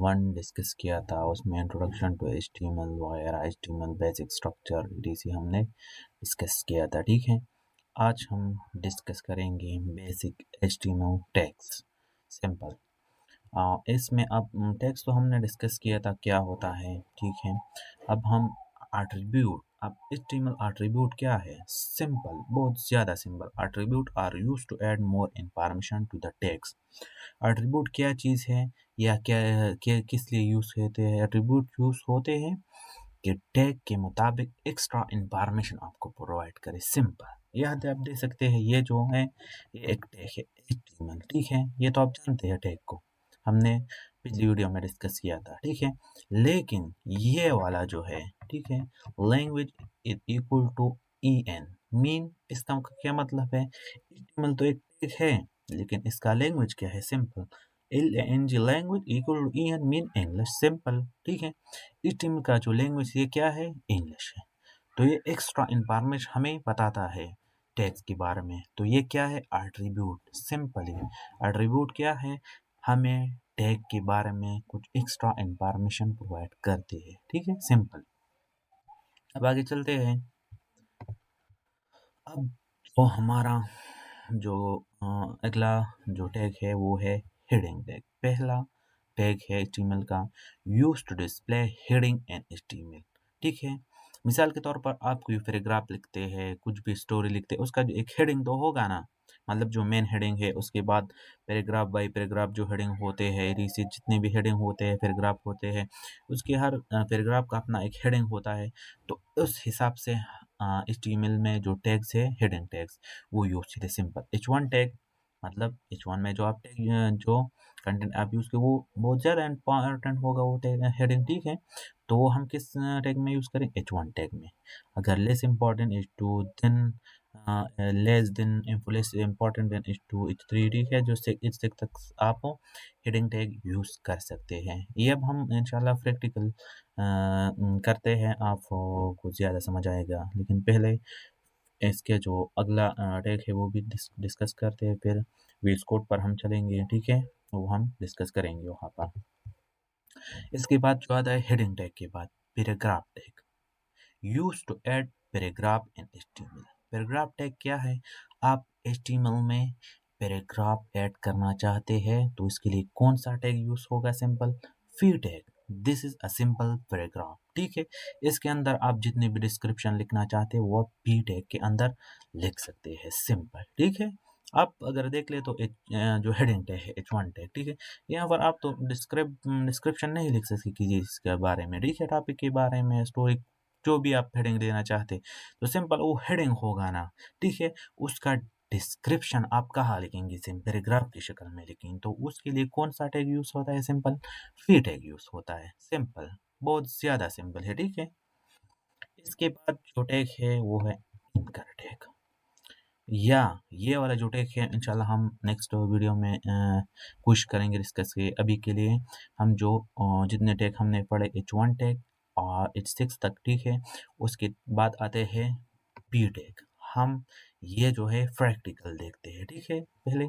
One discuss किया था, उसमें इंट्रोडक्शन टू HTML वगैरह, HTML बेसिक स्ट्रक्चर DC हमने डिस्कस किया था। ठीक है, आज हम डिस्कस करेंगे बेसिक HTML टैग्स। सिंपल। इसमें अब टैग्स तो हमने डिस्कस किया था क्या होता है। ठीक है, अब हम एट्रीब्यूट। अब HTML एट्रीब्यूट क्या है? सिंपल, बहुत ज़्यादा simple. Attribute are used to add more information to the tags. Attribute क्या चीज़ है या किस लिए यूज़ होते हैं? एट्रीब्यूट यूज़ होते हैं कि टैग के मुताबिक एक्स्ट्रा इंफॉर्मेशन आपको प्रोवाइड करे। सिंपल, याद आप दे सकते हैं। ये जो है ये एक टैग है HTML। ठीक है, ये तो आप जानते हैं टैग को, हमने पिछली वीडियो में डिस्कस किया था। ठीक है, लेकिन ये वाला जो है, ठीक है, language is equal to EN। Mean, इसका क्या मतलब है? HTML तो एक टैग है, लेकिन इसका लैंग्वेज क्या है? Simple, LANG language equal to EN mean English. Simple. ठीक है, HTML का जो लैंग्वेज ये क्या है? इंग्लिश है। तो ये एक्स्ट्रा इंफॉर्मेशन हमें बताता है टैग्स के बारे में। तो ये क्या है? एट्रीब्यूट। सिंपली, एट्रीब्यूट क्या है? हमें टैग के बारे में कुछ एक्स्ट्रा इंफॉर्मेशन प्रोवाइड करते हैं। ठीक है, सिंपल। अब आगे चलते हैं। अब तो हमारा जो अगला जो टैग है वो है हेडिंग टैग। पहला टैग है HTML का, use to display heading and HTML। ठीक है, मिसाल के तौर पर आप कोई पैराग्राफ लिखते हैं, कुछ भी स्टोरी लिखते हैं, उसका जो एक हेडिंग तो होगा ना, मतलब जो मेन हेडिंग है, उसके बाद पैराग्राफ बाय पैराग्राफ जो हेडिंग होते हैं, रीसी जितने भी हेडिंग होते हैं, पैराग्राफ होते हैं, उसके हर पैराग्राफ का अपना एक हेडिंग होता है। तो उस हिसाब से HTML में जो टैग्स है, हिडन टैग्स, वो यूज थे। सिंपल, H1 टैग मतलब H1 में जो आप टैग जो कंटेंट आप यूज करें वो बहुत ज़्यादा इंपॉर्टेंट होगा, वो टैग हेडिंग। ठीक है, तो वो हम किस टैग में यूज करें? H1 टैग में। अगर less important H2, then less than less important than H2, H3। ठीक है, जो इस तक आप हेडिंग टैग यूज कर सकते हैं। ये अब हम इंशाल्लाह प्रैक्टिकल करते हैं, आपको कुछ ज़्यादा समझ आएगा। लेकिन पहले इसके जो अगला टैग है वो भी डिस्कस करते हैं, फिर VS कोड पर हम चलेंगे। ठीक है, वो हम डिस्कस करेंगे वहाँ पर। इसके बाद जो आता है हेडिंग टैग के बाद paragraph tag, use to add paragraph in HTML। Paragraph tag क्या है? आप HTML में पैराग्राफ ऐड करना चाहते हैं तो इसके लिए कौन सा टैग यूज होगा? Simple, fee tag. This is a simple paragraph. ठीक है, इसके अंदर आप जितने भी डिस्क्रिप्शन लिखना चाहते हैं वो फी टैग के अंदर लिख सकते हैं। सिंपल। ठीक है, आप अगर देख ले तो जो हेडिंग टैग है H1 टैग। ठीक है, यहाँ पर आप तो डिस्क्रिप्शन नहीं लिख सकते किसी इसके बारे में। ठीक है, टॉपिक के बारे में, स्टोरी, जो भी आप हेडिंग देना चाहते, तो सिंपल वो हेडिंग होगा ना। ठीक है, उसका डिस्क्रिप्शन आप कहाँ लिखेंगे? सिंपल पैराग्राफ की शक्ल में लिखेंगे। तो उसके लिए कौन सा टैग यूज होता है? सिंपल, फी टैग यूज होता है। सिंपल, बहुत ज्यादा सिंपल है। ठीक है, इसके बाद जो टैग है वो है एंकर टैग, या ये वाला जो टैग है इंशाल्लाह हम नेक्स्ट वीडियो में कोशिश करेंगे डिस्कस के। अभी के लिए हम जो जितने टैग हमने पढ़े, H1 टैग और H6 तक। ठीक है, उसके बाद आते हैं P टैग। हम ये जो है प्रैक्टिकल देखते हैं। ठीक है, पहले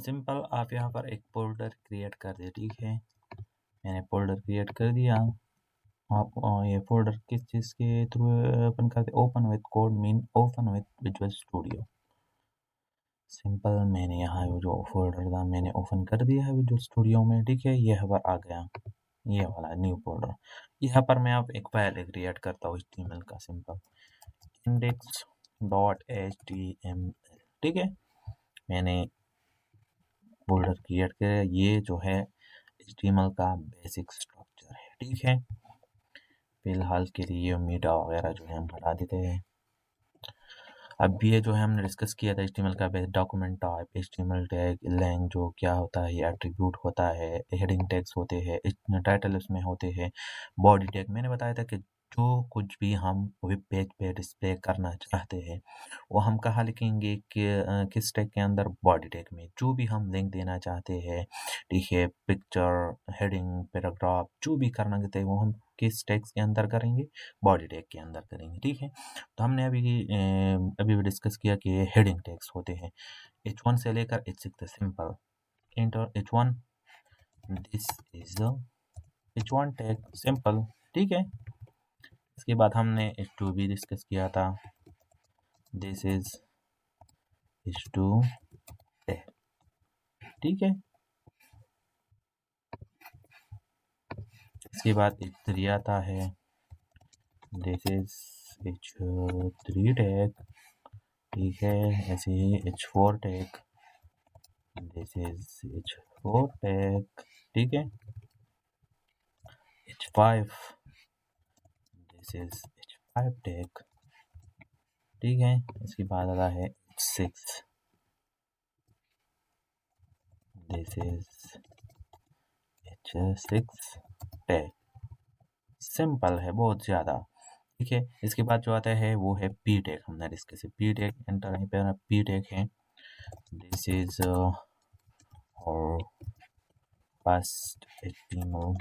सिंपल आप यहाँ पर एक फोल्डर क्रिएट कर दे। ठीक है, मैंने फोल्डर क्रिएट कर दिया। आप ये फोल्डर किस चीज़ के थ्रू ओपन करते? Open with code mean open with visual studio. Simple, मैंने यहाँ जो फोल्डर था मैंने ओपन कर दिया है विजुअल स्टूडियो में। ठीक है, ये यहाँ पर आ गया, ये वाला न्यू फोल्डर। यहाँ पर मैं अब एक फाइल क्रिएट करता हूँ HTML का। Simple, index.html। ठीक है, मैंने फोल्डर क्रिएट किया। ये जो है HTML का बेसिक स्ट्रक्चर है। ठीक है, फिलहाल के लिए मीटा वगैरह जो है हम हटा देते हैं। अब ये जो है हमने डिस्कस किया था HTML का बेस, document type, HTML tag, lang जो क्या होता है, एट्रीब्यूट होता है, हेडिंग टैग्स होते हैं, टाइटल उसमें होते हैं, बॉडी टैग। मैंने बताया था कि जो कुछ भी हम वेब पेज पे डिस्प्ले करना चाहते हैं वो हम कहाँ लिखेंगे कि किस टैग के अंदर? बॉडी टैग में। जो भी हम लिंक देना चाहते हैं, ठीक है, पिक्चर, हेडिंग, पैराग्राफ, जो भी करना चाहते हैं वो हम किस टैग्स के अंदर करेंगे? बॉडी टैग के अंदर करेंगे। ठीक है, तो हमने अभी भी डिस्कस किया कि ये हेडिंग टैग्स होते हैं H1 से लेकर H6 तक। Simple, inter H1 this is H1 tag, simple. ठीक है, इसके बाद हमने H2 भी डिस्कस किया था। This is H2 tag. ठीक है, इसके बाद H3 आता है। This is H3 tag. ठीक है, ऐसे ही H4 tag. This is H4 tag. ठीक है, H5, this is H5 tag. ठीक है, इसके बाद आता है H6, this is H6 tag. Simple है बहुत ज़्यादा। ठीक है, इसके बाद जो आता है वो है पी टैग। हमने डिस्कस पी टैग, एंटर यहीं पे पी टैग है। दिस इज और first HTML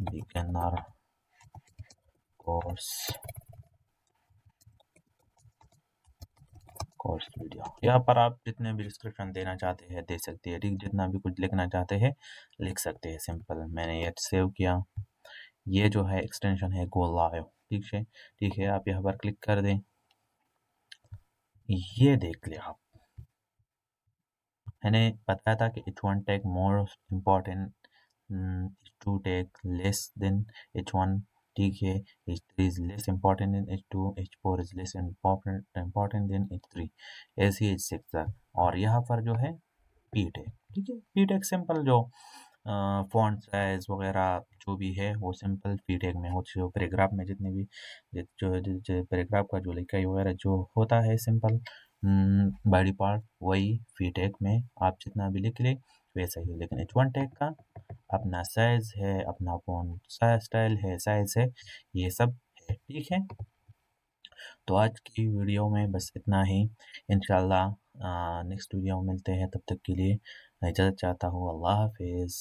beginner course video. यहाँ पर आप जितने भी डिस्क्रिप्शन देना चाहते हैं दे सकते हैं। ठीक, जितना भी कुछ लिखना चाहते हैं लिख सकते हैं। सिंपल, मैंने ये सेव किया। ये जो है एक्सटेंशन है गो लाइव। ठीक है, ठीक है, आप यहाँ पर क्लिक कर दें। ये देख लिया आप, मैंने बताया था कि H1 tag more important, H2 tag less than H1। ठीक है, H3 is less important then H2, H4 is less important then H3, ऐसे H6 तक। और यहाँ पर जो है पी टैग। ठीक है, पी टैग सिंपल, जो फॉन्ट साइज वगैरह जो भी है वो सिंपल पी टैग में हो। जो पैराग्राफ में जितने भी जो पैराग्राफ का जो लिखाई वगैरह जो होता है सिंपल बॉडी पार्ट, वही पी टैग में आप जितना भी लिख ले वैसा ही। लेकिन H1 टैग का अपना साइज है, अपना फॉन्ट स्टाइल है, साइज है, ये सब है। ठीक है, तो आज की वीडियो में बस इतना ही। इंशाल्लाह नेक्स्ट वीडियो में मिलते हैं, तब तक के लिए मैं इजाज़त चाहता हूँ। अल्लाह हाफिज़।